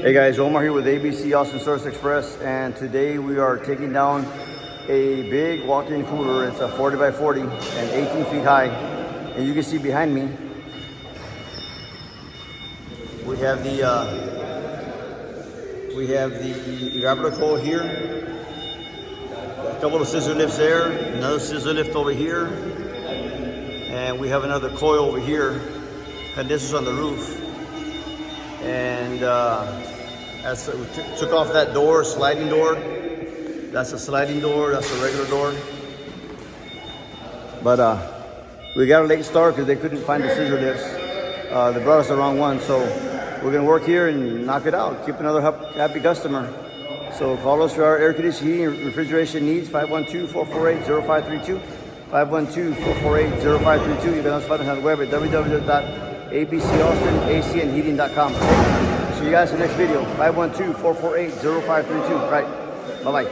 Hey guys, Omar here with ABC Austin Service Express, and today we are taking down a big walk-in cooler. It's a 40 by 40 and 18 feet high. And you can see behind me, we have the evaporator coil here, a couple of scissor lifts there, another scissor lift over here, and we have another coil over here, condensers on the roof. And as we took off that door, sliding door. That's a sliding door, that's a regular door. But we got a late start because they couldn't find the scissor lifts. They brought us the wrong one, so we're gonna work here and knock it out. Keep another happy customer. So call us for our air conditioning, heating, and refrigeration needs, 512-448-0532. 512-448-0532. You can also find us on the web at www.abcaustinacandheating.com. See you guys in the next video. 512-448-0532. Right. Bye-bye.